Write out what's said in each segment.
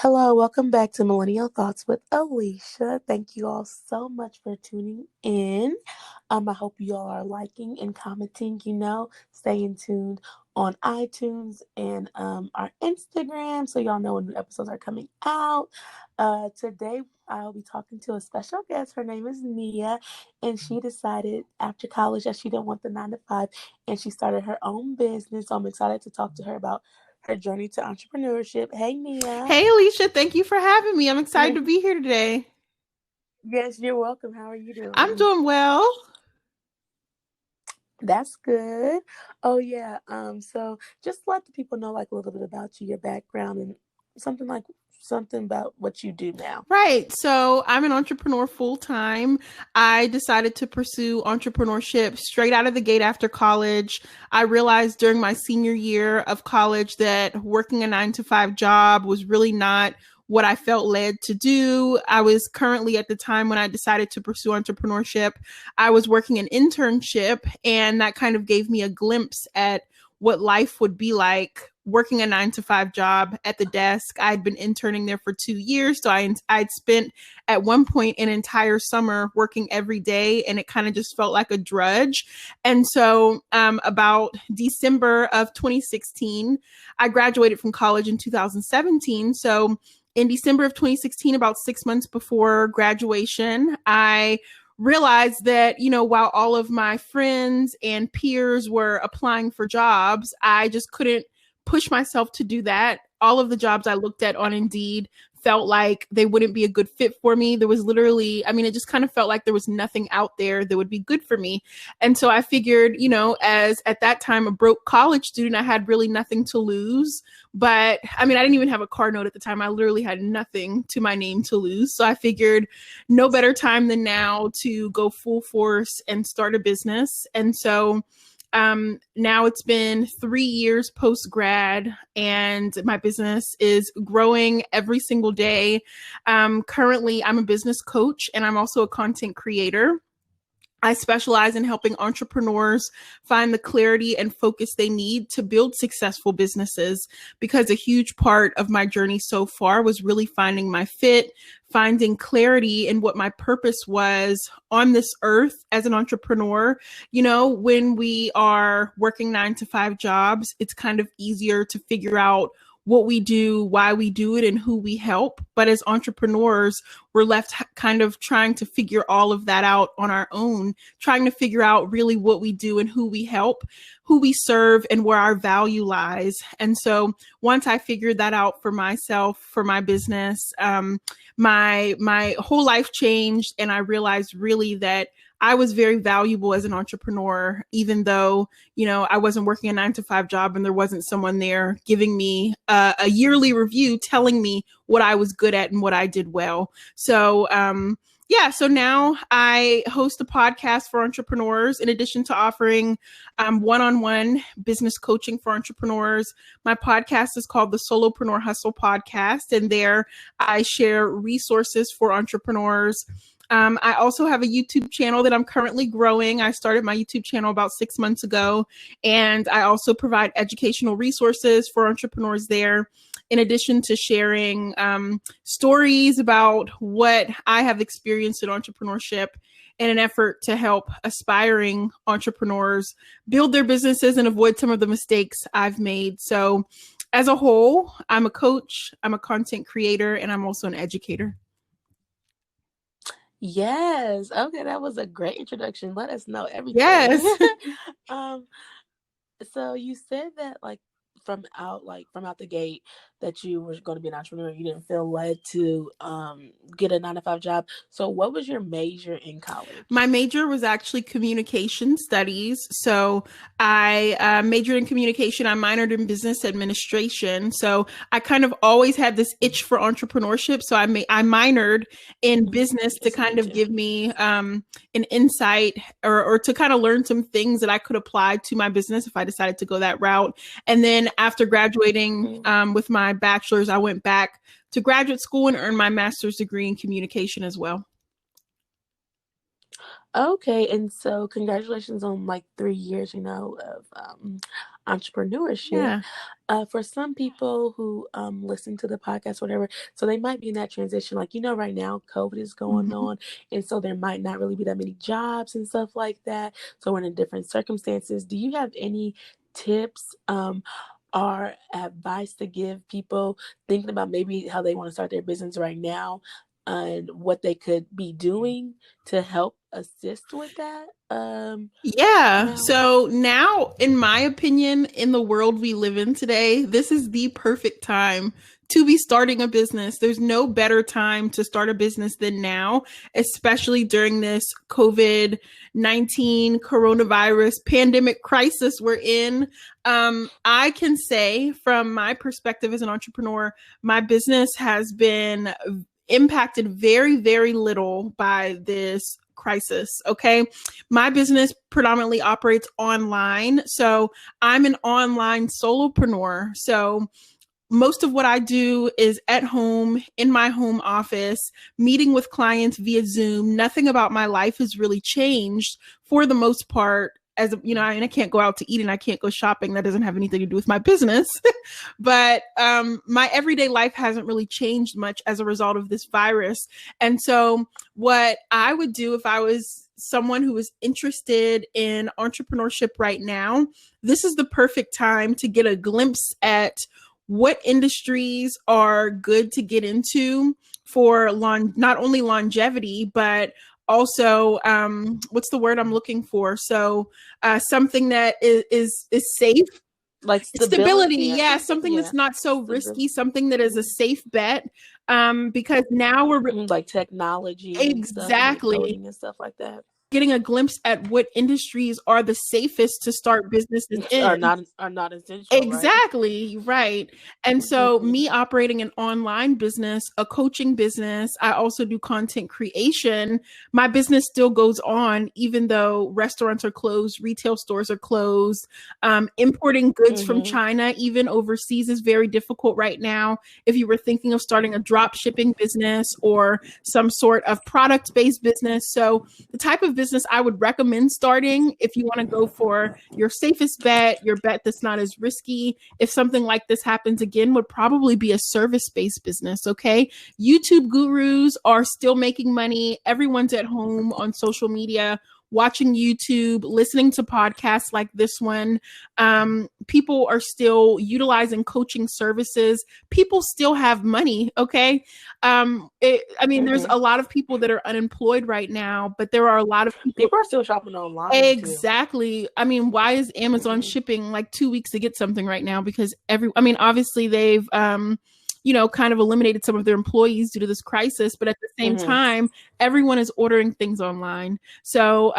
Hello, welcome back to Millennial Thoughts with Alicia. Thank you all so much for tuning in. I hope you all are liking and commenting, staying tuned on iTunes and our Instagram so y'all know when new episodes are coming out. Today, I'll be talking to a special guest. Her name is Nia, and she decided after college that she didn't want the 9 to 5, and she started her own business. So I'm excited to talk to her about her journey to entrepreneurship. Hey, Nia. Hey, Alicia, thank you for having me. I'm excited to be here today. Yes, you're welcome. How are you I'm doing? doing well. That's good. Oh yeah. So just let the people know like a little bit about you, your background, and something about what you do now. Right. So I'm an entrepreneur full time. I decided to pursue entrepreneurship straight out of the gate after college. I realized during my senior year of college that working a 9 to 5 job was really not what I felt led to do. I was currently at the time when I decided to pursue entrepreneurship, I was working an internship, and that kind of gave me a glimpse at what life would be like working a 9 to 5 job at the desk. I'd been interning there for 2 years. So I'd spent at one point an entire summer working every day, and it kind of just felt like a drudge. And so about December of 2016, I graduated from college in 2017. So in December of 2016, about 6 months before graduation, I realized that, while all of my friends and peers were applying for jobs, I just couldn't push myself to do that. All of the jobs I looked at on Indeed felt like they wouldn't be a good fit for me. There was literally, it just kind of felt like there was nothing out there that would be good for me. And so I figured, as at that time a broke college student, I had really nothing to lose. But I didn't even have a car note at the time. I literally had nothing to my name to lose. So I figured no better time than now to go full force and start a business. And so now it's been 3 years post grad, and my business is growing every single day. Currently, I'm a business coach, and I'm also a content creator. I specialize in helping entrepreneurs find the clarity and focus they need to build successful businesses, because a huge part of my journey so far was really finding my fit, finding clarity in what my purpose was on this earth as an entrepreneur. When we are working 9 to 5 jobs, it's kind of easier to figure out what we do, why we do it, and who we help. But as entrepreneurs, we're left kind of trying to figure all of that out on our own, trying to figure out really what we do and who we help, who we serve, and where our value lies. And so once I figured that out for myself, for my business, my whole life changed, and I realized really that I was very valuable as an entrepreneur, even though, I wasn't working a 9 to 5 job and there wasn't someone there giving me a yearly review telling me what I was good at and what I did well. So, so now I host a podcast for entrepreneurs in addition to offering one-on-one business coaching for entrepreneurs. My podcast is called the Solopreneur Hustle Podcast, and there I share resources for entrepreneurs. I also have a YouTube channel that I'm currently growing. I started my YouTube channel about 6 months ago, and I also provide educational resources for entrepreneurs there, in addition to sharing stories about what I have experienced in entrepreneurship in an effort to help aspiring entrepreneurs build their businesses and avoid some of the mistakes I've made. So as a whole, I'm a coach, I'm a content creator, and I'm also an educator. Yes. Okay, that was a great introduction. Let us know everything. Yes. um, so you said that from out the gate that you were going to be an entrepreneur. You didn't feel led to get a 9 to 5 job. So what was your major in My college? major was actually communication studies. So I majored in communication. I minored in business administration. So I kind of always had this itch for entrepreneurship. So I minored in business to It's kind me of too. give me an insight, or to kind of learn some things that I could apply to my business if I decided to go that route. And then after graduating Mm. with my bachelor's, I went back to graduate school and earned my master's degree in communication as well. Okay, and so congratulations on like 3 years, of entrepreneurship. Yeah. For some people who listen to the podcast, whatever, so they might be in that transition. Like, right now, COVID is going Mhm. on. And so there might not really be that many jobs and stuff like that. So we're in different circumstances. Do you have any tips or advice to give people thinking about maybe how they want to start their business right now and what they could be doing to help assist with that? Yeah. Now, So now, in my opinion, in the world we live in today, this is the perfect time to be starting a business. There's no better time to start a business than now, especially during this COVID-19 coronavirus pandemic crisis we're in. I can say, from my perspective as an entrepreneur, my business has been impacted very, very little by this crisis. Okay. My business predominantly operates online. So I'm an online solopreneur. So most of what I do is at home, in my home office, meeting with clients via Zoom. Nothing about my life has really changed for the most part. As you know, and I can't go out to eat and I can't go shopping. That doesn't have anything to do with my business. But my everyday life hasn't really changed much as a result of this virus. And so, what I would do if I was someone who was interested in entrepreneurship right now, this is the perfect time to get a glimpse at what industries are good to get into for not only longevity, but also what's the word I'm looking for? So something that is safe. like Stability, stability, I yeah, think. something that's Yeah, not so risky, stability. something that is a safe bet. Because now we're Like technology and stuff and like exactly coding and stuff like that. getting a glimpse at what industries are the safest to start businesses in. Are not essential, right? Exactly, right. And so, me operating an online business, a coaching business, I also do content creation. My business still goes on, even though restaurants are closed, retail stores are closed. Importing goods from Mm-hmm. China, even overseas, is very difficult right now. If you were thinking of starting a drop shipping business or some sort of product based business. So, the type of business I would recommend starting if you want to go for your safest bet, your bet that's not as risky, if something like this happens again, would probably be a service-based business, okay? YouTube gurus are still making money. Everyone's at home on social media watching YouTube, listening to podcasts like this one. People are still utilizing coaching services. People still have money, okay? There's Mm-hmm. a lot of people that are unemployed right now, but there are a lot of people. People are still shopping online too. Exactly. I mean, why is Amazon Mm-hmm. shipping like 2 weeks to get something right now? Because obviously they've, kind of eliminated some of their employees due to this crisis, but at the same Mm-hmm. time, everyone is ordering things online. So,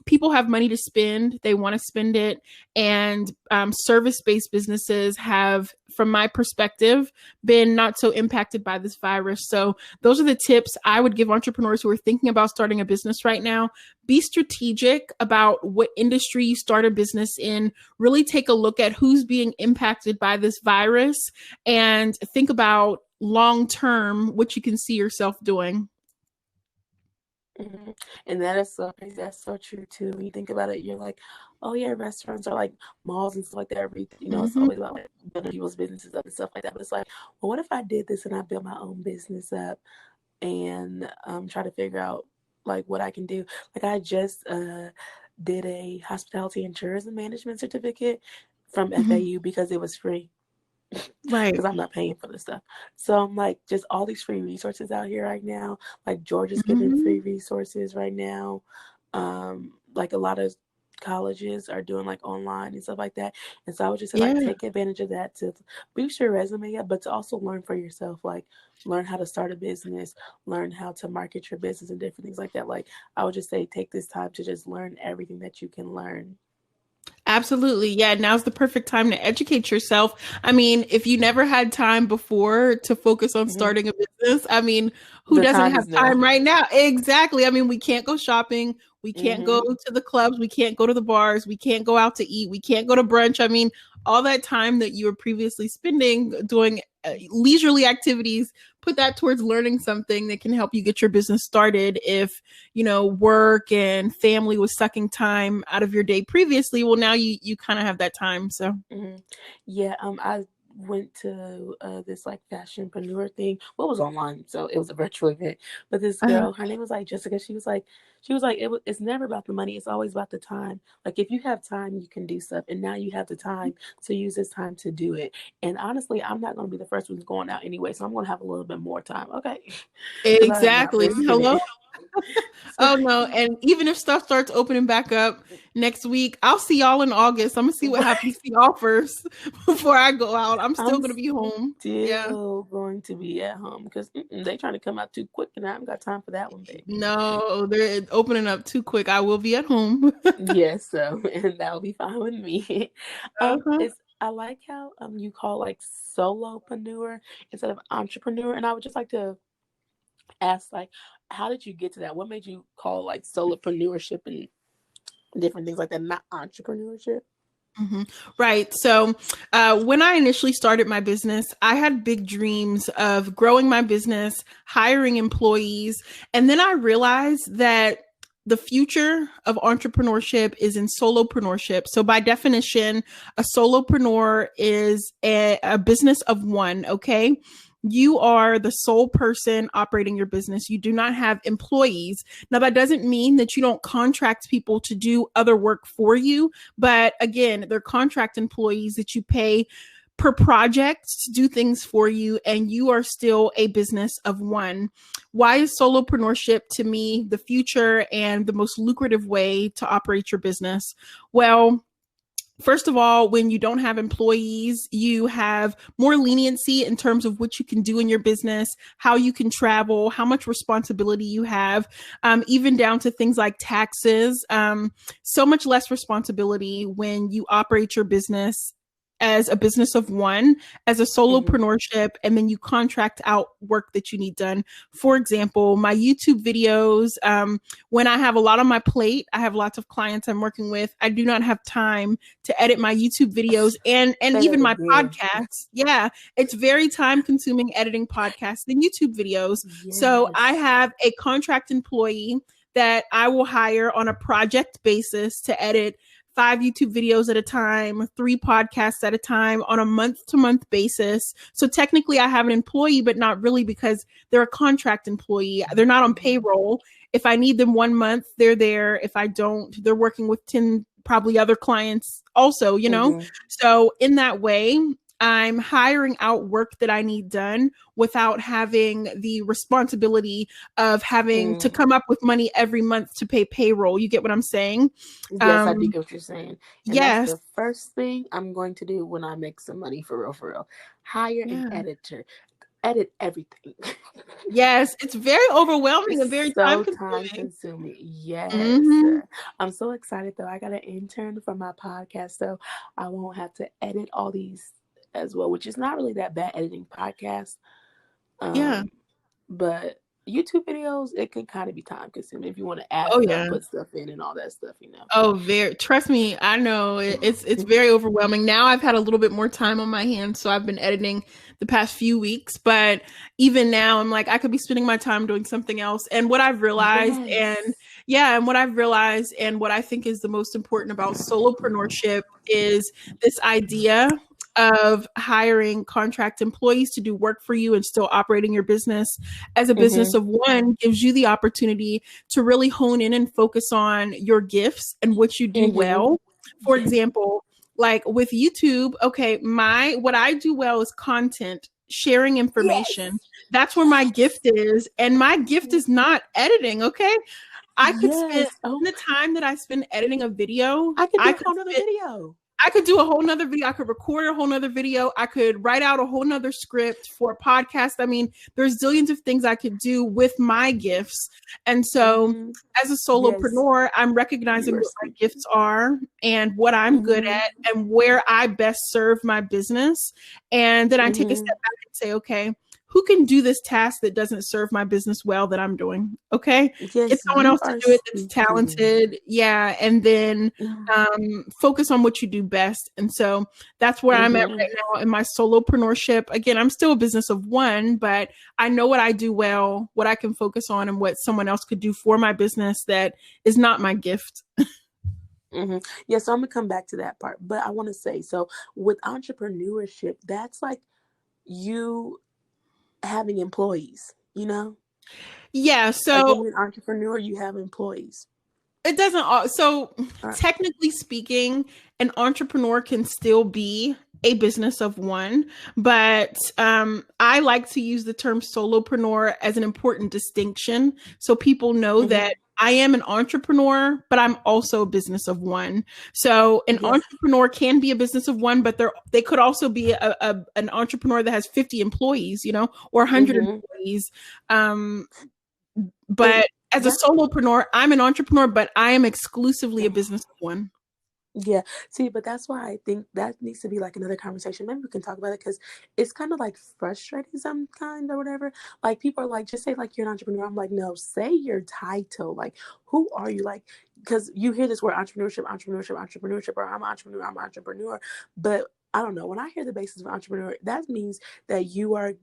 people have money to spend, they want to spend it. And service based businesses have, from my perspective, been not so impacted by this virus. So, those are the tips I would give entrepreneurs who are thinking about starting a business right now. Be strategic about what industry you start a business in. Really take a look at who's being impacted by this virus and think about long term what you can see yourself doing. Mm-hmm. And that is so crazy. That's so true too. When you think about it, you're like, oh yeah, restaurants are like malls and stuff like that. It's Mm-hmm. always about like building people's businesses up and stuff like that. But it's like, well, what if I did this and I built my own business up and try to figure out like what I can do. Like I just did a hospitality and tourism management certificate from Mm-hmm. FAU because it was free. Right. Because I'm not paying for this stuff. So I'm like, just all these free resources out here right now. Like Georgia's giving Mm-hmm. free resources right now. Like a lot of colleges are doing like online and stuff like that. And so I would just say like Yeah. take advantage of that to boost your resume up, but to also learn for yourself, like learn how to start a business, learn how to market your business and different things like that. Like I would just say take this time to just learn everything that you can learn. Absolutely. Yeah, now's the perfect time to educate yourself. I mean, if you never had time before to focus on Hmm. starting a business, I mean, who The doesn't time have is now. time right now? Exactly. I mean, we can't go shopping. We can't go Hmm. to the clubs. We can't go to the bars. We can't go out to eat. We can't go to brunch. I mean, all that time that you were previously spending doing leisurely activities, put that towards learning something that can help you get your business started. If, work and family was sucking time out of your day previously, well, now you kind of have that time. So, Yeah, I went to this like fashionpreneur thing. Well, it was online, so it was a virtual event. But this girl, her name was like Jessica. She was like, it's never about the money. It's always about the time. Like if you have time, you can do stuff, and now you have the time to use this time to do it. And honestly, I'm not going to be the first one going out anyway, so I'm going to have a little bit more time, okay? Because I am not exactly. risking Hello. it. So, Oh no. And even if stuff starts opening back up next week, I'll see y'all in August. I'm gonna see what happens to y'all first before I go out. I'm still I'm gonna be home. Yeah. still going to be at home because they trying to come out too quick, and I haven't got time for that one, baby. No, they're opening up too quick. I will be at home. Yes, so and that'll be fine with me. Uh-huh. It's I like how you call like solopreneur instead of entrepreneur, and I would just like to ask like, how did you get to that? What made you call like solopreneurship and different things like that, not entrepreneurship? Mm-hmm. Right. So when I initially started my business, I had big dreams of growing my business, hiring employees. And then I realized that the future of entrepreneurship is in solopreneurship. So by definition, a solopreneur is a business of one. Okay. You are the sole person operating your business. You do not have employees. Now, that doesn't mean that you don't contract people to do other work for you. But again, they're contract employees that you pay per project to do things for you, and you are still a business of one. Why is solopreneurship to me the future and the most lucrative way to operate your business? Well, first of all, when you don't have employees, you have more leniency in terms of what you can do in your business, how you can travel, how much responsibility you have, even down to things like taxes. So much less responsibility when you operate your business as a business of one, as a solopreneurship, and then you contract out work that you need done. For example, my YouTube videos, when I have a lot on my plate, I have lots of clients I'm working with, I do not have time to edit my YouTube videos and Say that even my again. podcasts. Yeah, it's very time consuming editing podcasts and YouTube videos. So I Yes. have a contract employee that I will hire on a project basis to edit 5 YouTube videos at a time, 3 podcasts at a time on a month-to-month basis. So technically I have an employee, but not really, because they're a contract employee. They're not on payroll. If I need them 1 month, they're there. If I don't, they're working with 10 probably other clients also, So in that way, I'm hiring out work that I need done without having the responsibility of having to come up with money every month to pay payroll. You get what I'm saying? Yes, I do get what you're saying. And that's Yes. the first thing I'm going to do when I make some money, for real, for real. Hire an Yeah. editor. Edit everything. Yes. It's very overwhelming and It's very time so time consuming. consuming. Yes. Mm-hmm. I'm so excited though. I got an intern for my podcast, so I won't have to edit all these as well, which is not really that bad editing podcasts. Yeah. But YouTube videos, it can kind of be time consuming if you want to add Oh, stuff, yeah. put stuff in, and all that stuff. Oh, very. Trust me, I know it's very overwhelming. Now I've had a little bit more time on my hands, so I've been editing the past few weeks. But even now, I'm like, I could be spending my time doing something else. And what I've realized, and Yes. yeah, and what I've realized, and what I think is the most important about solopreneurship is this idea of hiring contract employees to do work for you and still operating your business as a business of one gives you the opportunity to really hone in and focus on your gifts and what you do well. For example, like with YouTube, okay, what I do well is content, sharing information. Yes. That's where my gift is. And my gift is not editing, okay? I could spend Yes. Oh, the time that I spend editing a video, I could do a whole nother video. I could do a whole nother video. I could record a whole nother video. I could write out a whole nother script for a podcast. I mean, there's zillions of things I could do with my gifts. And so as a Yes. solopreneur, I'm recognizing You are what my speaking. gifts are and what I'm good at and where I best serve my business. And then I take a step back and say, okay, who can do this task that doesn't serve my business well that I'm doing? Okay. Get Yes, someone you else to are do it that's speaking. talented. Yeah. And then focus on what you do best. And so that's where I'm at right Mm-hmm. now in my solopreneurship. Again, I'm still a business of one, but I know what I do well, what I can focus on, and what someone else could do for my business that is not my gift. Mm-hmm. Yeah, so I'm gonna come back to that part, but I want to say, so with entrepreneurship, that's like you having employees, you know? Yeah. Like when So you're an entrepreneur, you have employees. it doesn't. So Uh, technically speaking, an entrepreneur can still be a business of one, but I like to use the term solopreneur as an important distinction so people know mm-hmm. that I am an entrepreneur, but I'm also a business of one. So an Yes. entrepreneur can be a business of one, but they could also be an entrepreneur that has 50 employees, or 100 Mm-hmm. employees. Um, but And as a that's solopreneur, I'm an entrepreneur, but I am exclusively a business of one. yeah. See, but that's why I think that needs to be like another conversation. Maybe we can talk about it because it's kind of like frustrating some kind or whatever. Like people are like, just say like you're an entrepreneur. I'm like, no, say your title. Like, who are you? Like, because you hear this word entrepreneurship, entrepreneurship, entrepreneurship, or I'm an entrepreneur, I'm an entrepreneur. But I don't know. When I hear the basis of entrepreneur, that means that you are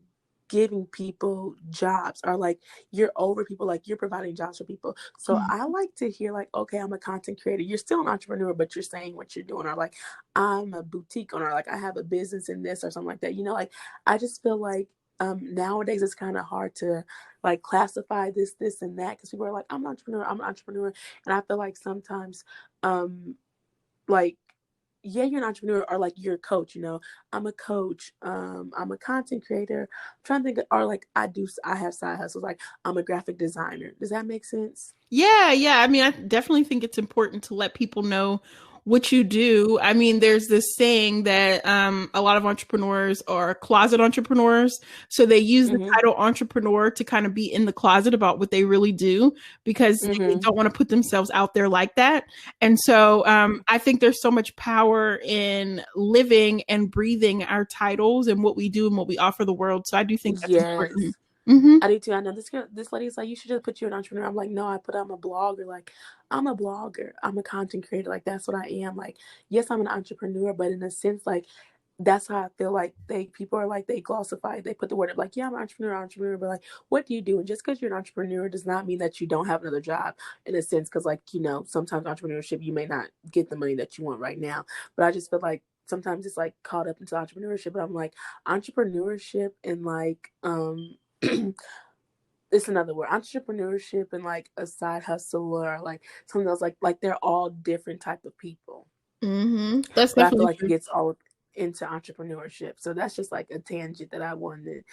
giving people jobs or like you're over people, like you're providing jobs for people. So Mhm. I like to hear like, okay, I'm a content creator, you're still an entrepreneur but you're saying what you're doing, or like I'm a boutique owner, like I have a business in this or something like that, like I just feel like nowadays it's kind of hard to like classify this and that because people are like, I'm an entrepreneur, and I feel like sometimes like yeah, you're an entrepreneur, or like you're a coach, I'm a coach, I'm a content creator. I'm trying to think, or like I have side hustles, like I'm a graphic designer. Does that make sense? Yeah, yeah. I mean, I definitely think it's important to let people know what you do. I mean, there's this saying that a lot of entrepreneurs are closet entrepreneurs. So they use the Mm-hmm. title entrepreneur to kind of be in the closet about what they really do because they Mm-hmm. don't want to put themselves out there like that. And so I think there's so much power in living and breathing our titles and what we do and what we offer the world. So I do think that's important. Yes. Hmm. I do too. I know this lady's like, you should just put you an entrepreneur. I'm like, no, I put I'm a blogger. Like, I'm a blogger. I'm a content creator. Like, that's what I am. Like, yes, I'm an entrepreneur, but in a sense, like, that's how I feel like people are like, they glossify, they put the word up like, yeah, I'm an entrepreneur, but like, what do you do? And just because you're an entrepreneur does not mean that you don't have another job in a sense. Cause like, sometimes entrepreneurship, you may not get the money that you want right now, but I just feel like sometimes it's like caught up into entrepreneurship, but I'm like, entrepreneurship and like, it's another word, entrepreneurship and like a side hustle or like something else, like they're all different type of people, That's but I feel definitely like it true. gets all into entrepreneurship. So that's just like a tangent that I wanted,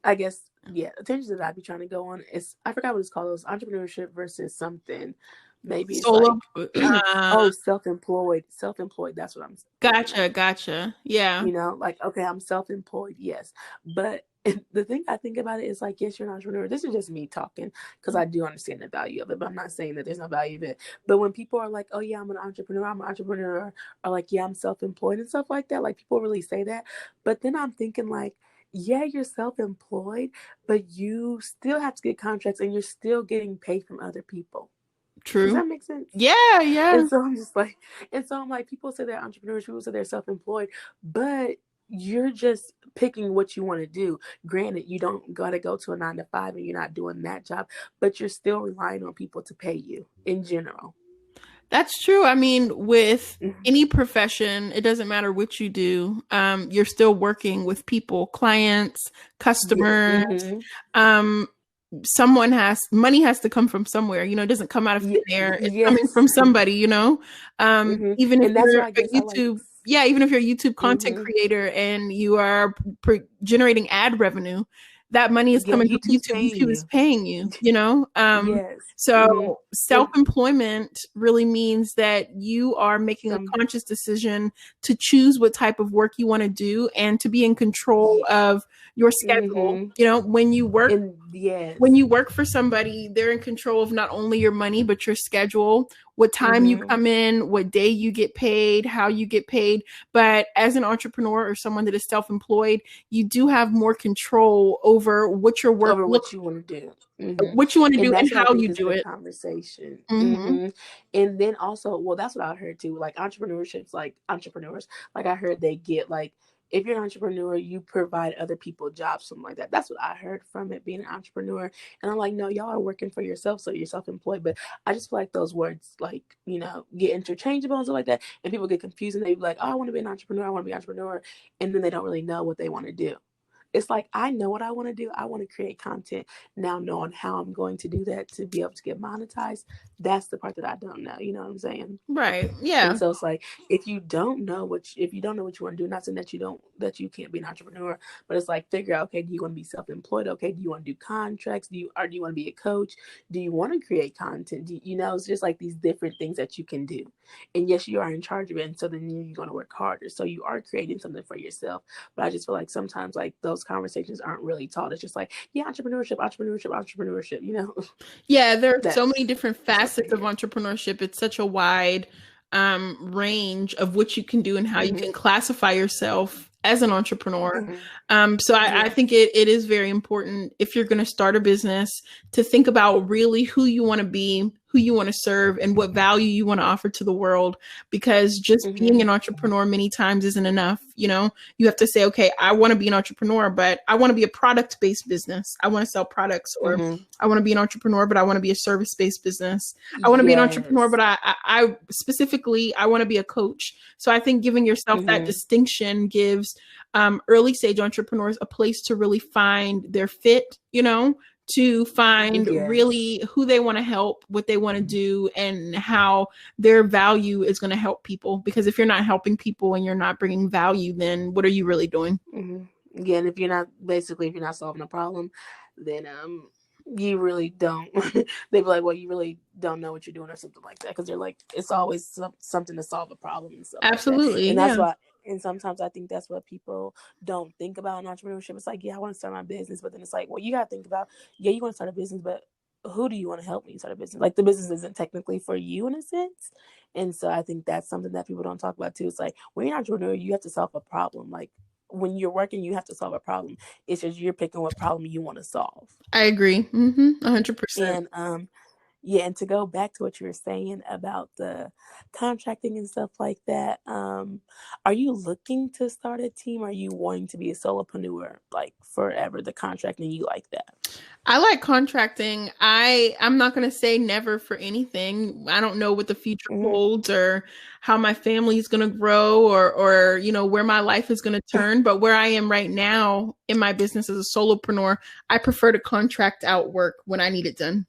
I guess. Yeah, a tangent that I'd be trying to go on is, I forgot what it's called. It was entrepreneurship versus something. Maybe it's Solo. like oh, self-employed, that's what I'm thinking of. Gotcha. Yeah. Like, okay, I'm self-employed, yes. But the thing I think about it is like, yes, you're an entrepreneur. This is just me talking because I do understand the value of it, but I'm not saying that there's no value of it. But when people are like, oh, yeah, I'm an entrepreneur, or like, yeah, I'm self-employed and stuff like that, like people really say that. But then I'm thinking like, yeah, you're self-employed, but you still have to get contracts and you're still getting paid from other people. Does True. that make sense? Yeah, yeah. And so I'm just like, and so I'm like, people say they're entrepreneurs, people say they're self-employed, but you're just picking what you want to do. Granted, you don't got to go to a 9 to 5 and you're not doing that job, but you're still relying on people to pay you in general. That's true. I mean, with Mm-hmm. any profession, it doesn't matter what you do. You're still working with people, clients, Yeah. customers. Mm-hmm. Um, money has to come from somewhere. It doesn't come out of Yeah. thin air. It's coming Yes. from somebody. Mm-hmm. Even if And that's you're why I a guess I like. YouTube, yeah, even if you're a YouTube content Mm-hmm. creator and you are generating ad revenue, that money is Yeah, coming from YouTube's YouTube. paying YouTube is you. paying you. Yes. Mm-hmm. So And self-employment really means that you are making a some. conscious decision to choose what type of work you want to do and to be in control of your schedule. Mm-hmm. When you work And when yes. you work for somebody, they're in control of not only your money, but your schedule, what time you Mm-hmm. come in, what day you get paid, how you get paid. But as an entrepreneur or someone that is self employed, you do have more control over what your work over looks, what you want to do. what you want to And do, and that's what I how think you is a do good it. conversation. Hmm. And then also, well, that's what I heard too. Like entrepreneurships, like entrepreneurs, like I heard they get like, if you're an entrepreneur, you provide other people jobs, something like that. That's what I heard from it, being an entrepreneur. And I'm like, no, y'all are working for yourself, so you're self-employed. But I just feel like those words, like, get interchangeable and stuff like that. And people get confused and they be like, oh, I want to be an entrepreneur. I want to be an entrepreneur. And then they don't really know what they want to do. It's like, I know what I want to do. I want to create content. Now, knowing how I'm going to do that to be able to get monetized, that's the part that I don't know. You know what I'm saying? Right. Yeah. And so it's like, if you don't know if you don't know what you want to do, not saying that you can't be an entrepreneur, but it's like, figure out, okay, do you want to be self-employed? Okay, do you want to do contracts? Do you want to be a coach? Do you want to create content? It's just like these different things that you can do. And yes, you are in charge of it, and so then you're going to work harder. So you are creating something for yourself. But I just feel like sometimes like those conversations aren't really taught. It's just like, yeah, entrepreneurship. Yeah, there are so many That's different what I facets of hear. entrepreneurship. It's such a wide range of what you can do and how you Hmm. can classify yourself as an entrepreneur. Hmm. So I Yeah. think it is very important, if you're going to start a business, to think about really who you want to be, who you want to serve, and what value you want to offer to the world. Because just being Hmm. an entrepreneur many times isn't enough. You have to say, okay, I want to be an entrepreneur, but I want to be a product based business. I want to sell products. Or Hmm. I want to be an entrepreneur, but I want to be a service based business. I want to be an entrepreneur, Yes. but I specifically, I want to be a coach. So I think giving yourself that Hmm. distinction gives early stage entrepreneurs a place to really find their fit, to find Yes. really who they want to help, what they want to do, and how their value is going to help people. Because if you're not helping people and you're not bringing value, then what are you really doing? Hmm. Yeah, and if you're not solving a problem, then you really don't. They be like, well, you really don't know what you're doing or something like that, because they're like, it's always something to solve a problem and stuff like that. Absolutely. And that's Yeah. why. And sometimes I think that's what people don't think about in entrepreneurship. It's like, yeah, I want to start my business, but then it's like, well, you got to think about, yeah, you want to start a business, but who do you want to help when you start a business? Like, the business isn't technically for you in a sense. And so I think that's something that people don't talk about too. It's like, when you're an entrepreneur, you have to solve a problem. Like, when you're working, you have to solve a problem. It's just you're picking what problem you want to solve. I agree. 100%. And yeah, and to go back to what you were saying about the contracting and stuff like that, are you looking to start a team? Or are you wanting to be a solopreneur like forever? The contracting, you like that? I like contracting. I'm not going to say never for anything. I don't know what the future Hmm. holds, or how my family is going to grow, or where my life is going to turn, but where I am right now in my business as a solopreneur, I prefer to contract out work when I need it done.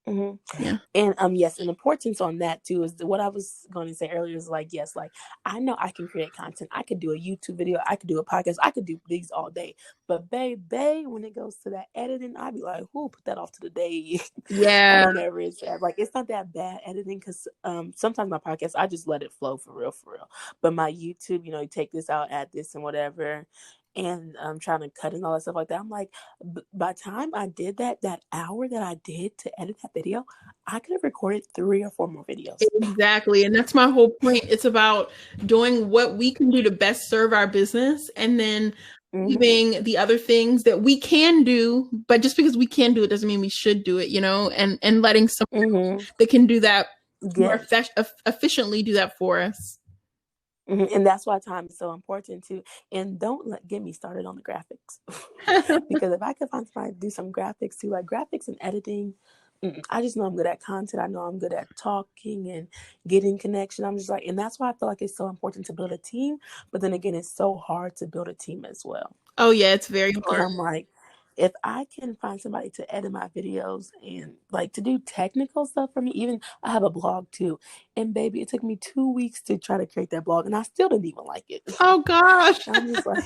Hmm. Yeah. And yes, an importance on that too is what I was going to say earlier is like, yes, like I know I can create content. I could do a YouTube video, I could do a podcast, I could do these all day. But babe, when it goes to that editing, I'd be like, who put that off to the day Yeah. whenever it's at. Like, it's not that bad editing, because sometimes my podcast, I just let it flow for real, for real. But my YouTube, you take this out, add this and whatever. And I'm trying to cut and all that stuff like that. I'm like, by the time I did that hour that I did to edit that video, I could have recorded 3 or 4 more videos. Exactly. And that's my whole point. It's about doing what we can do to best serve our business, and then Hmm. leaving the other things that we can do. But just because we can do it doesn't mean we should do it, and letting someone Hmm. that can do that more Yes. efficiently do that for us. And that's why time is so important too. And don't get me started on the graphics. Because if I could find somebody to do some graphics too, like graphics and editing, I just know I'm good at content. I know I'm good at talking and getting connection. I'm just like, and that's why I feel like it's so important to build a team. But then again, it's so hard to build a team as well. Oh, yeah, it's very Because hard. I'm like, if I can find somebody to edit my videos and like to do technical stuff for me, even I have a blog too. And baby, it took me 2 weeks to try to create that blog, and I still didn't even like it. Oh, gosh. I'm just like,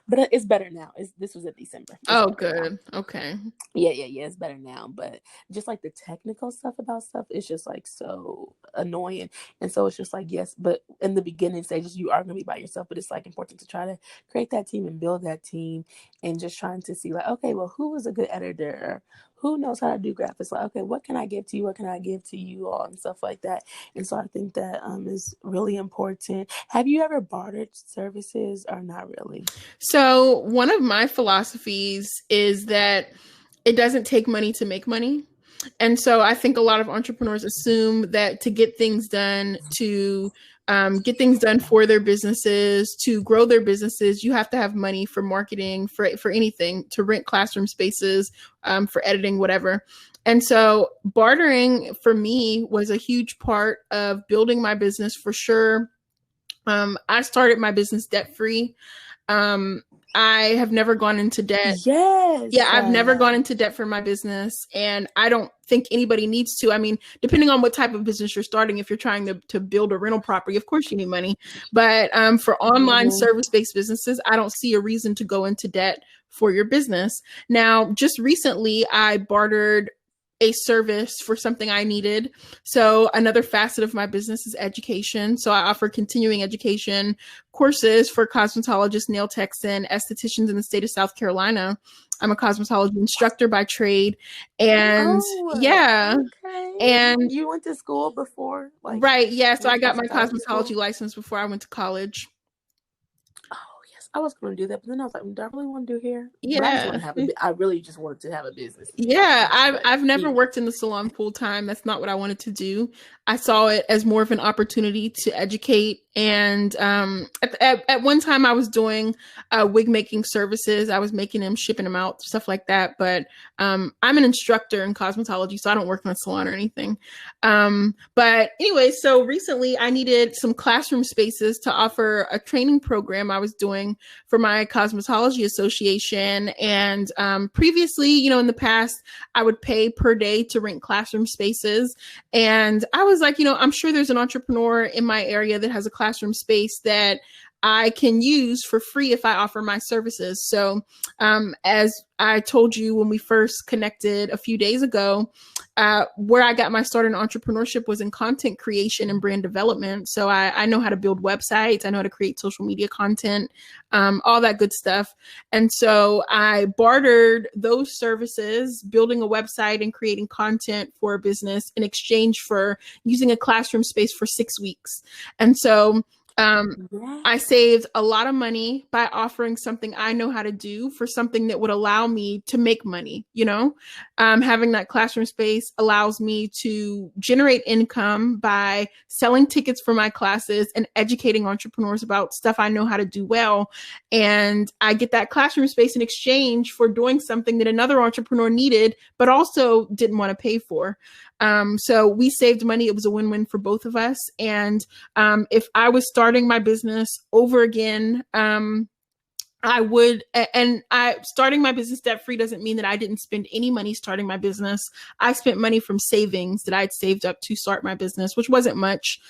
but it's better now. This was in December. It's Oh, better now. good. Okay. Yeah, it's better now. But just like the technical stuff about stuff, it's just like so. annoying. And so it's just like, yes, but in the beginning stages, you are going to be by yourself, but it's like important to try to create that team and build that team, and just trying to see like, okay, well, who is a good editor? Who knows how to do graphics? Like, okay, what can I give to you? What can I give to you all? And stuff like that. And so I think that is really important. Have you ever bartered services or not really? So, one of my philosophies is that it doesn't take money to make money. And so I think a lot of entrepreneurs assume that to get things done, to get things done for their businesses, to grow their businesses, you have to have money for marketing, for anything, to rent classroom spaces, for editing, whatever. And so bartering for me was a huge part of building my business for sure. I started my business debt free. Um, I have never gone into debt. Yes. Yeah, I've never gone into debt for my business, and I don't think anybody needs to. I mean, depending on what type of business you're starting, if you're trying to build a rental property, of course you need money. But for online service-based businesses, I don't see a reason to go into debt for your business. Now, just recently, I bartered a service for something I needed. So another facet of my business is education. So I offer continuing education courses for cosmetologists, nail techs, and estheticians in the state of South Carolina. I'm a cosmetology instructor by trade. And yeah. Okay. And you went to school before? Like, right. Yeah. So I got my school? cosmetology license before I went to college. Oh, yes. I was going to do that, but then I was like, do I really want to do hair? But I just want Yeah. to have I really just wanted to have a business, to be Yeah, honest. But I've never worked in the salon full time. That's not what I wanted to do. I saw it as more of an opportunity to educate. And at one time, I was doing wig making services. I was making them, shipping them out, stuff like that. But I'm an instructor in cosmetology, so I don't work in a salon or anything. But anyway, so recently I needed some classroom spaces to offer a training program I was doing for my cosmetology association. And previously, in the past, I would pay per day to rent classroom spaces. And I was like, I'm sure there's an entrepreneur in my area that has a classroom space that I can use for free if I offer my services. So as I told you when we first connected a few days ago, where I got my start in entrepreneurship was in content creation and brand development. So I know how to build websites. I know how to create social media content, all that good stuff. And so I bartered those services, building a website and creating content for a business in exchange for using a classroom space for 6 weeks. And so I saved a lot of money by offering something I know how to do for something that would allow me to make money. Having that classroom space allows me to generate income by selling tickets for my classes and educating entrepreneurs about stuff I know how to do well. And I get that classroom space in exchange for doing something that another entrepreneur needed, but also didn't want to pay for. So we saved money. It was a win-win for both of us. And if I was starting my business over again, I would, and starting my business debt free doesn't mean that I didn't spend any money starting my business. I spent money from savings that I'd saved up to start my business, which wasn't much.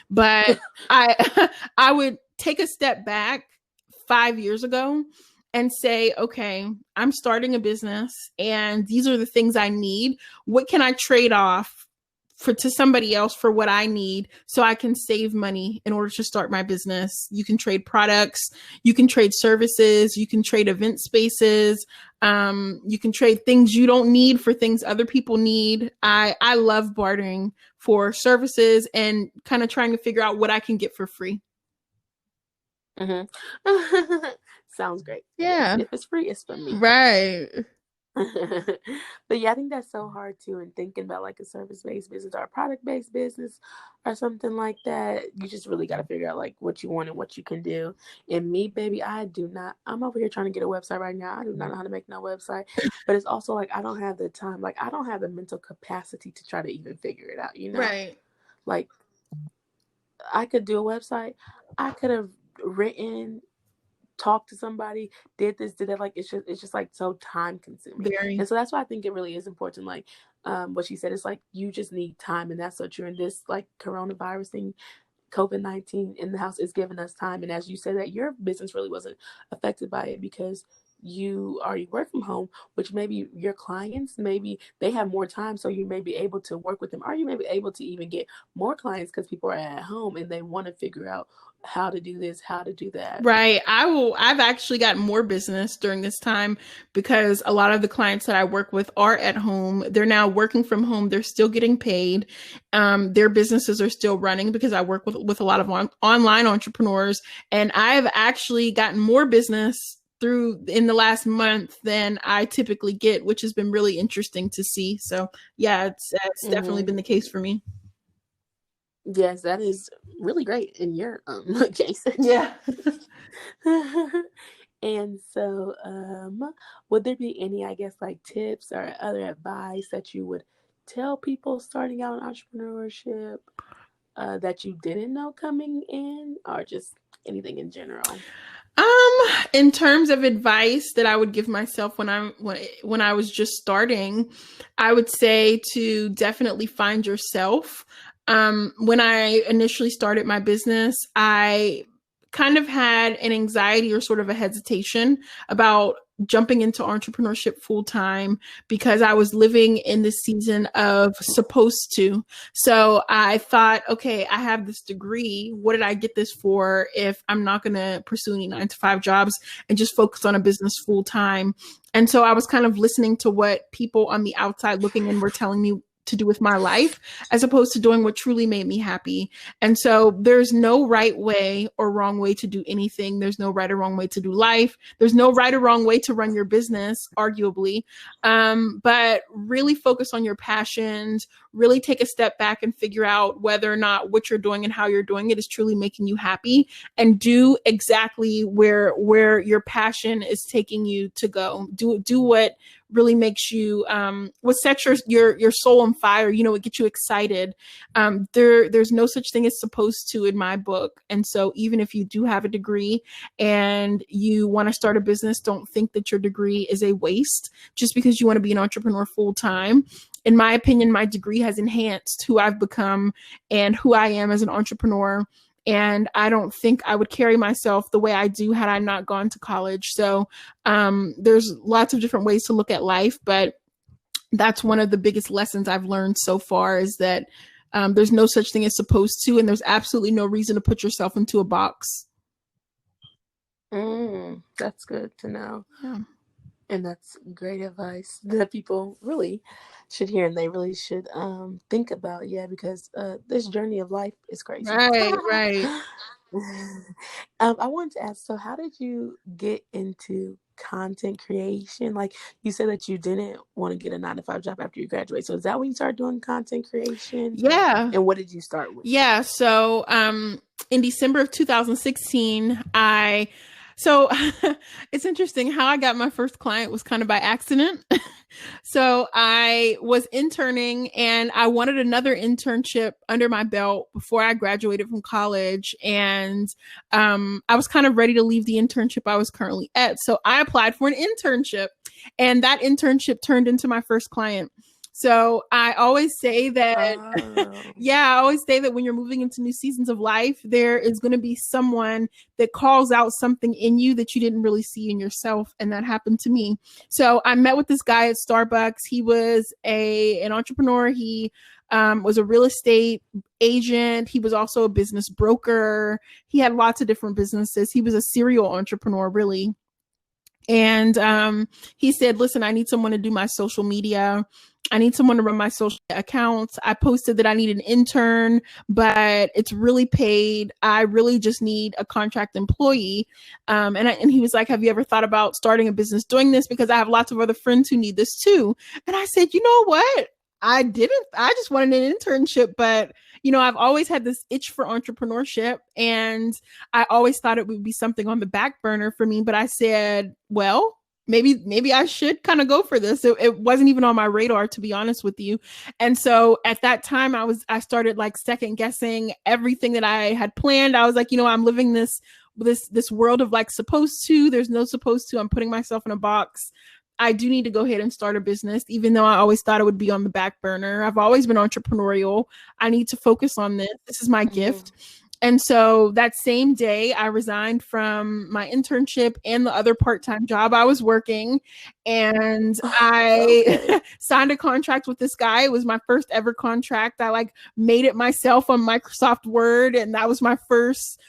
But I would take a step back 5 years ago and say, okay, I'm starting a business and these are the things I need. What can I trade off to somebody else for what I need so I can save money in order to start my business? You can trade products, you can trade services, you can trade event spaces, you can trade things you don't need for things other people need. I love bartering for services and kind of trying to figure out what I can get for free. Mm-hmm. Sounds great. Yeah. Yes. If it's free, it's for me. Right. But yeah, I think that's so hard too. And thinking about like a service-based business or a product-based business or something like that, you just really got to figure out like what you want and what you can do. And me, baby, I'm over here trying to get a website right now. I do not know how to make no website, but it's also like I don't have the time, like I don't have the mental capacity to try to even figure it out. Right. Like I could do a website. I could have written, talk to somebody, did this, did that. Like it's just like so time consuming. Very. And so that's why I think it really is important. Like what she said, it's like you just need time, and that's so true. And this like coronavirus thing, COVID-19 in the house is giving us time. And as you said, that your business really wasn't affected by it because you already work from home, which maybe your clients, maybe they have more time, so you may be able to work with them, or you may be able to even get more clients because people are at home and they want to figure out how to do this, how to do that. Right. I've actually gotten more business during this time because a lot of the clients that I work with are at home. They're now working from home. They're still getting paid. Their businesses are still running because I work with a lot of online entrepreneurs. And I've actually gotten more business through in the last month than I typically get, which has been really interesting to see. So yeah, it's definitely been the case for me. Yes, that is really great in your case. Yeah. And so, would there be any, I guess, like tips or other advice that you would tell people starting out in entrepreneurship that you didn't know coming in, or just anything in general? In terms of advice that I would give myself when I was just starting, I would say to definitely find yourself. When I initially started my business, I kind of had an anxiety or sort of a hesitation about jumping into entrepreneurship full time because I was living in this season of supposed to. So I thought, okay, I have this degree. What did I get this for if I'm not going to pursue any 9-to-5 jobs and just focus on a business full time? And so I was kind of listening to what people on the outside looking in were telling me to do with my life, as opposed to doing what truly made me happy. And so there's no right way or wrong way to do anything. There's no right or wrong way to do life. There's no right or wrong way to run your business, arguably. But really focus on your passions, really take a step back and figure out whether or not what you're doing and how you're doing it is truly making you happy, and do exactly where your passion is taking you to go. Do what really makes you what sets your soul on fire, what gets you excited. There's no such thing as supposed to in my book. And so even if you do have a degree and you want to start a business, don't think that your degree is a waste just because you want to be an entrepreneur full time. In my opinion, my degree has enhanced who I've become and who I am as an entrepreneur. And I don't think I would carry myself the way I do had I not gone to college. So there's lots of different ways to look at life, but that's one of the biggest lessons I've learned so far, is that there's no such thing as supposed to, and there's absolutely no reason to put yourself into a box. That's good to know. Yeah. And that's great advice that people really should hear, and they really should think about. Yeah, because this journey of life is crazy. Right. I wanted to ask, so how did you get into content creation? Like, you said that you didn't want to get a 9-to-5 job after you graduate. So is that when you started doing content creation? Yeah. And what did you start with? Yeah. So in December of 2016, so it's interesting how I got my first client was kind of by accident. So I was interning and I wanted another internship under my belt before I graduated from college. And I was kind of ready to leave the internship I was currently at. So I applied for an internship, and that internship turned into my first client. So I always say that, I always say that when you're moving into new seasons of life, there is going to be someone that calls out something in you that you didn't really see in yourself. And that happened to me. So I met with this guy at Starbucks. He was an entrepreneur. He was a real estate agent. He was also a business broker. He had lots of different businesses. He was a serial entrepreneur, really. And he said, listen, I need someone to do my social media. I need someone to run my social accounts. I posted that I need an intern, but it's really paid. I really just need a contract employee. And he was like, have you ever thought about starting a business doing this? Because I have lots of other friends who need this too. And I said, you know what? I just wanted an internship, but I've always had this itch for entrepreneurship, and I always thought it would be something on the back burner for me. But I said, well, maybe I should kind of go for this. It wasn't even on my radar, to be honest with you. And so at that time I started like second guessing everything that I had planned. I was like, I'm living this world of like supposed to. There's no supposed to. I'm putting myself in a box. I do need to go ahead and start a business, even though I always thought it would be on the back burner. I've always been entrepreneurial. I need to focus on this. This is my gift. And so that same day, I resigned from my internship and the other part-time job I was working. And Okay. I signed a contract with this guy. It was my first ever contract. I like made it myself on Microsoft Word. And that was my first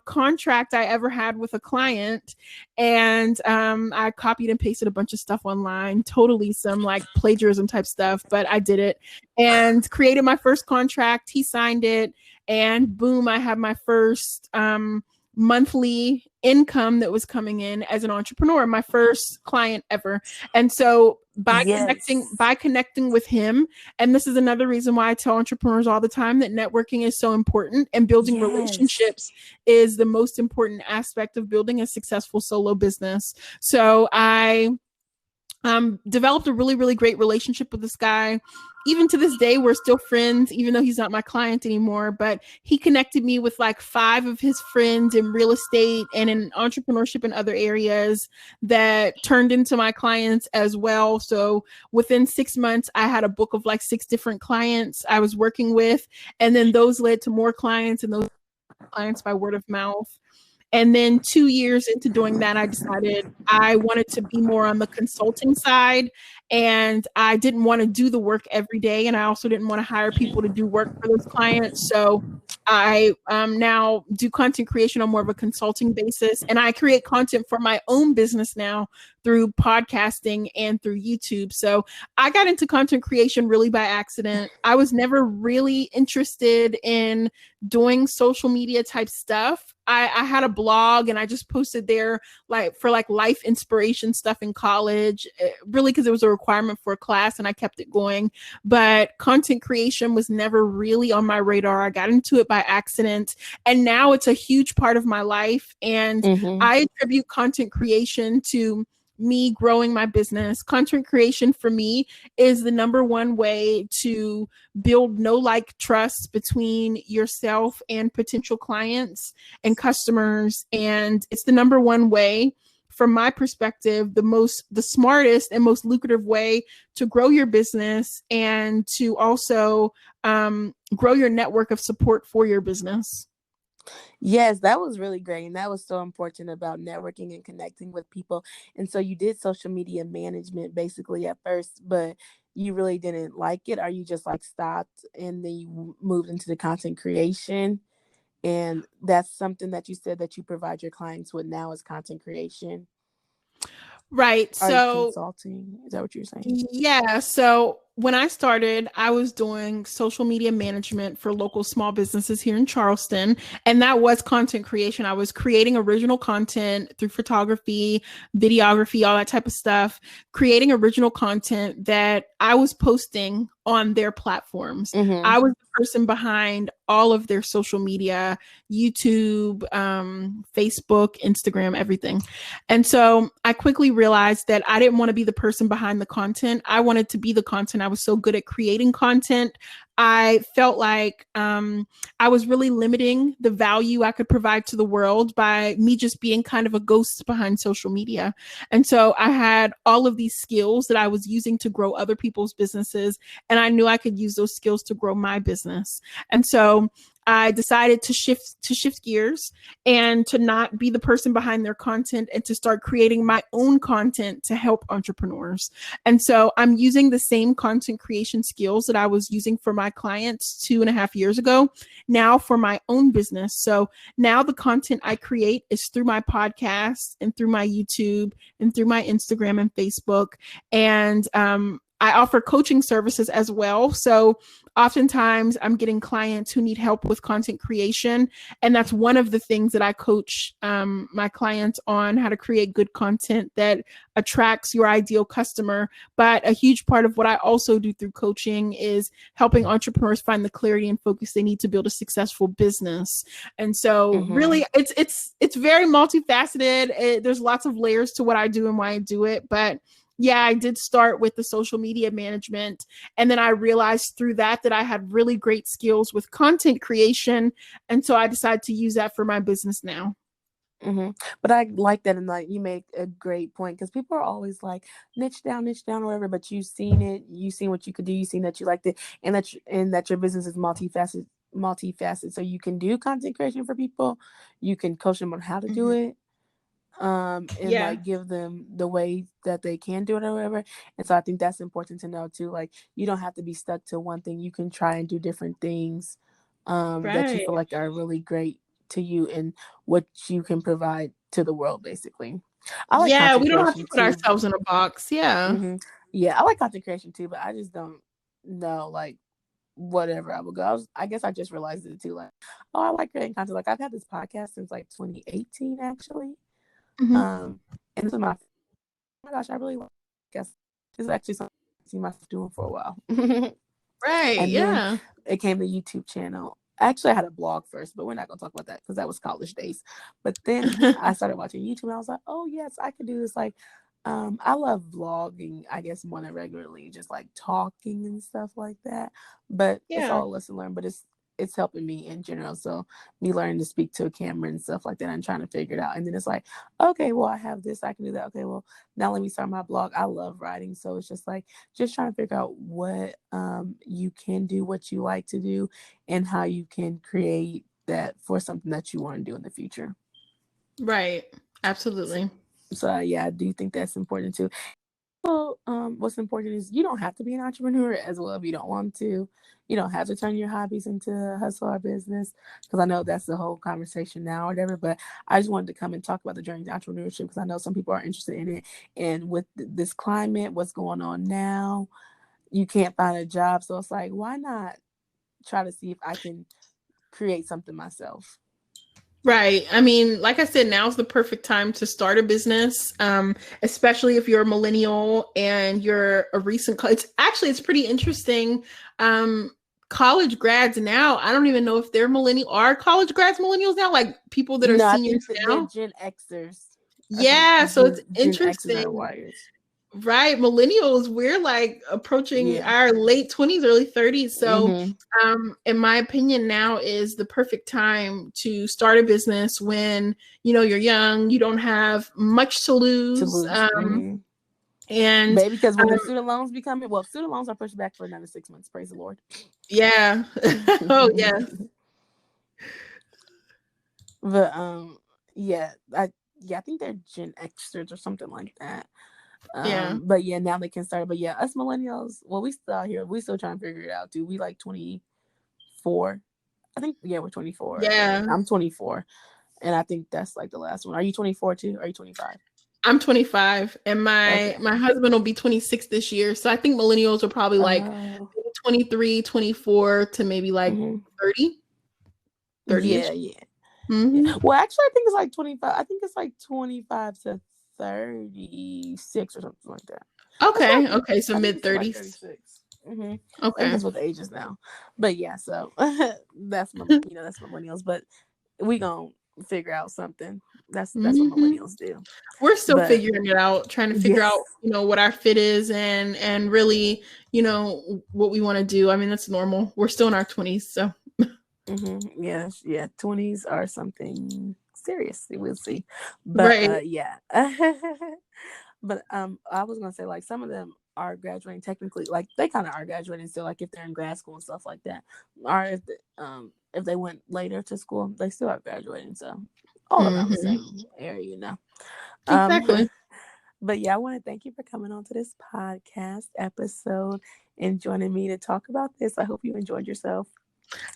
contract I ever had with a client. And I copied and pasted a bunch of stuff online, totally some like plagiarism type stuff, but I did it and created my first contract. He signed it, and boom, I had my first monthly income that was coming in as an entrepreneur, my first client ever. And so Yes. by connecting with him, and this is another reason why I tell entrepreneurs all the time that networking is so important, and building Yes. relationships is the most important aspect of building a successful solo business. So I developed a really, really great relationship with this guy. Even to this day, we're still friends, even though he's not my client anymore. But he connected me with like 5 of his friends in real estate and in entrepreneurship and other areas that turned into my clients as well. So within 6 months, I had a book of like 6 different clients I was working with. And then those led to more clients, and those clients by word of mouth. And then 2 years into doing that, I decided I wanted to be more on the consulting side. And I didn't want to do the work every day. And I also didn't want to hire people to do work for those clients. So I now do content creation on more of a consulting basis. And I create content for my own business now through podcasting and through YouTube. So I got into content creation really by accident. I was never really interested in doing social media type stuff. I had a blog and I just posted there like for like life inspiration stuff in college, really because it was a requirement for a class and I kept it going. But content creation was never really on my radar. I got into it by accident, and now it's a huge part of my life. And Mm-hmm. I attribute content creation to me growing my business. Content creation for me is the number one way to build know like trust between yourself and potential clients and customers. And it's the number one way, from my perspective, the smartest and most lucrative way to grow your business and to also grow your network of support for your business. Yes, that was really great. And that was so important about networking and connecting with people. And so you did social media management basically at first, but you really didn't like it, or you just like stopped and then you moved into the content creation. And that's something that you said that you provide your clients with now is content creation. Right. Are you So consulting? Is that what you're saying? yeah. So when I started, I was doing social media management for local small businesses here in Charleston. And that was content creation. I was creating original content through photography, videography, all that type of stuff, creating original content that I was posting on their platforms. Mm-hmm. I was the person behind all of their social media, YouTube, Facebook, Instagram, everything. And so I quickly realized that I didn't want to be the person behind the content. I wanted to be the content. I was so good at creating content. I felt like I was really limiting the value I could provide to the world by me just being kind of a ghost behind social media. And so I had all of these skills that I was using to grow other people's businesses, and I knew I could use those skills to grow my business. And so I decided to shift gears and to not be the person behind their content and to start creating my own content to help entrepreneurs. And so I'm using the same content creation skills that I was using for my clients 2.5 years ago now for my own business. So now the content I create is through my podcast and through my YouTube and through my Instagram and Facebook. And I offer coaching services as well. So oftentimes I'm getting clients who need help with content creation. And that's one of the things that I coach my clients on, how to create good content that attracts your ideal customer. But a huge part of what I also do through coaching is helping entrepreneurs find the clarity and focus they need to build a successful business. And so Mm-hmm. really it's very multifaceted. There's lots of layers to what I do and why I do it. But yeah, I did start with the social media management. And then I realized through that I had really great skills with content creation. And so I decided to use that for my business now. Mm-hmm. But I like that, and like you make a great point because people are always like niche down, or whatever. But you've seen it, you've seen what you could do, you've seen that you liked it, and that and that your business is multifaceted, multifaceted. So you can do content creation for people, you can coach them on how to do Mhm. it, and Yeah. like give them the way that they can do it or whatever. And so I think that's important to know too. Like you don't have to be stuck to one thing. You can try and do different things that you Right. feel like are really great to you and what you can provide to the world, basically. I like Yeah, content we don't have to creation put too. ourselves in a box. Yeah. hmm Yeah, I like content creation too, but I just don't know like whatever I would go. I guess I just realized it too. Like, oh, I like creating content. Like I've had this podcast since like 2018 actually. Mhm. Um, and this is my, oh my gosh, I really like. Guess this is actually something I see myself doing for a while. Right. And then Yeah. it came the YouTube channel. Actually, I had a blog first, but we're not gonna talk about that because that was college days. But then I started watching YouTube, and I was like, "Oh yes, I could do this." Like, I love vlogging. I guess more than regularly, just like talking and stuff like that. But it's Yeah. all a lesson learned. But it's helping me in general. So me learning to speak to a camera and stuff like that, and trying to figure it out. And then it's like, okay, well, I have this, I can do that. Okay, well, now let me start my blog. I love writing, so it's just like just trying to figure out what you can do, what you like to do, and how you can create that for something that you want to do in the future. Right. So, Absolutely. so yeah, I do think that's important too. So, what's important is you don't have to be an entrepreneur as well if you don't want to. You don't have to turn your hobbies into a hustle or business because I know that's the whole conversation now or whatever. But I just wanted to come and talk about the journey to entrepreneurship because I know some people are interested in it. And with this climate, what's going on now, you can't find a job. So it's like, why not try to see if I can create something myself? Right. I mean, like I said, now's the perfect time to start a business, especially if you're a millennial and you're a recent. It's pretty interesting. Um, College grads now, I don't even know if they're millennial. Are college grads millennials now? Like people that are No, I seniors think that they're now? Gen Xers. I think Yeah. So it's Gen Xers are interesting. wires. Right. Millennials, we're like approaching Yeah. our late 20s, early 30s. So, Mm-hmm. in my opinion, now is the perfect time to start a business when, you're young, you don't have much to To lose. lose. Mm-hmm. And Baby, because when um, them student loans be coming, well, student loans are pushed back for another 6 months. Praise the Lord. yeah. Oh, yeah. But yeah, I think they're Gen Xers or something like that. Yeah. But yeah, now they can start. But yeah, us millennials, well, we still out here. We still trying to figure it out, dude. We like 24. I think yeah, we're 24. Yeah. I'm 24, and I think that's like the last one. Are you 24 too? Are you 25? I'm 25 and my Okay. my husband will be 26 this year. So I think millennials are probably like Oh. 23, 24 to maybe like hmm 30, 30-ish. Yeah, yeah, yeah. Mm-hmm. Well, actually, I think it's like 25. I think it's like 25 to 36 or something like that. That's what I Okay. think. Okay. So I think mid it's like 30s. 36. I think Okay. that's what the age is now. But yeah, so that's millennials. But we gonna figure out something. That's what hmm millennials do. We're still But figuring it out, trying to figure yes. out, what our fit is and really, what we want to do. I mean, that's normal. We're still in our 20s, so Yes, yeah. 20s are something serious. We'll see. But right. yeah. But I was gonna say like some of them are graduating technically, like they kind of are graduating still, like if they're in grad school and stuff like that, or if they went later to school, they still are graduating. So all around the hmm same area, Um, Exactly. but yeah, I want to thank you for coming on to this podcast episode and joining me to talk about this. I hope you enjoyed yourself.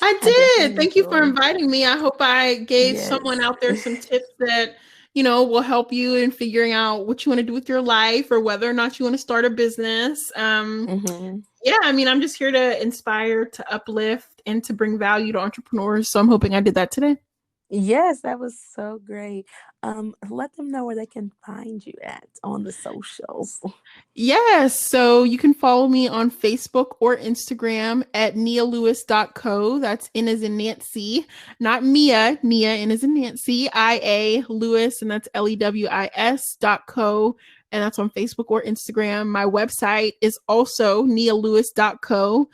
I I did. definitely Thank you for enjoyed. inviting me. I hope I gave someone Yes. out there some tips that, will help you in figuring out what you want to do with your life or whether or not you want to start a business. hmm Yeah, I mean, I'm just here to inspire, to uplift, and to bring value to entrepreneurs. So I'm hoping I did that today. Yes, that was so great. Let them know where they can find you at on the socials. Yes. So you can follow me on Facebook or Instagram at nialewis.co. That's N as in Nancy, not Mia. Nia, N as in Nancy, IA Lewis, and that's LEWIS.co. and that's on Facebook or Instagram. My website is also nialewis.co,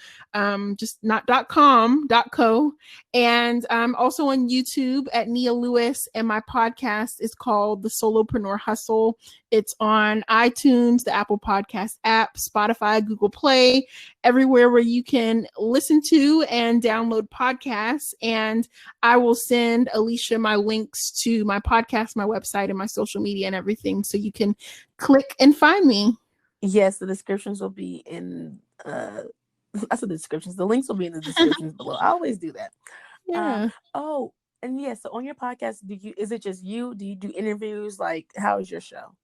just not .com, .co. And I'm also on YouTube at Nia Lewis, and my podcast is called The Solopreneur Hustle. It's on iTunes, the Apple Podcast app, Spotify, Google Play, everywhere where you can listen to and download podcasts. And I will send Alicia my links to my podcast, my website, and my social media and everything, so you can click and find me. Yes, the descriptions will be in I said the descriptions. The links will be in the descriptions below. I always do that. Yeah. Oh, and yeah, so on your podcast, is it just you? Do you do interviews? Like, how is your show?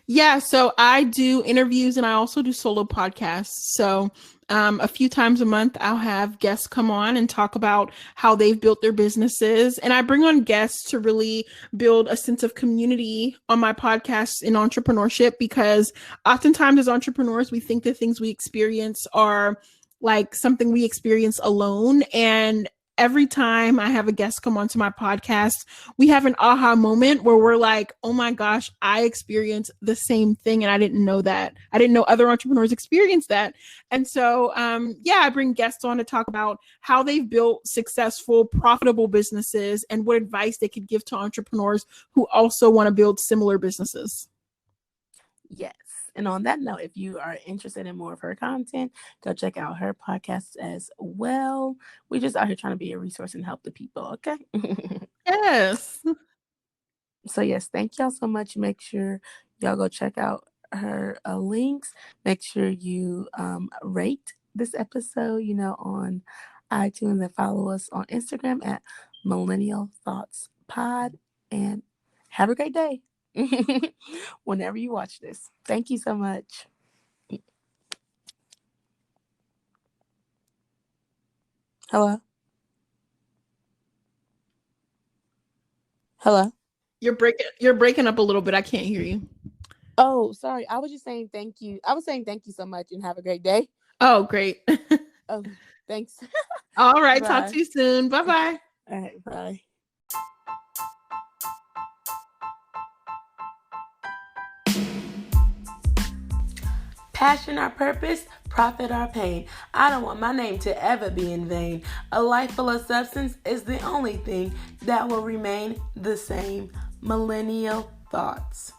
Yeah, so I do interviews and I also do solo podcasts. So a few times a month, I'll have guests come on and talk about how they've built their businesses. And I bring on guests to really build a sense of community on my podcast in entrepreneurship, because oftentimes as entrepreneurs, we think the things we experience are like something we experience alone. And every time I have a guest come onto my podcast, we have an aha moment where we're like, oh my gosh, I experienced the same thing and I didn't know that. I didn't know other entrepreneurs experienced that. And so, I bring guests on to talk about how they've built successful, profitable businesses and what advice they could give to entrepreneurs who also want to build similar businesses. Yes. And on that note, if you are interested in more of her content, go check out her podcast as well. We just out here trying to be a resource and help the people, okay? Yes. So yes, thank y'all so much. Make sure y'all go check out her links. Make sure you rate this episode, on iTunes, and follow us on Instagram at Millennial Thoughts Pod. And have a great day whenever you watch this. Thank you so much. Hello? Hello? You're breaking up a little bit. I can't hear you. Oh, sorry. I was just saying thank you. I was saying thank you so much and have a great day. Oh, great. Oh, thanks. All right. Bye. Talk to you soon. Bye-bye. All right. Bye. Passion our purpose, profit our pain. I don't want my name to ever be in vain. A life full of substance is the only thing that will remain the same. Millennial Thoughts.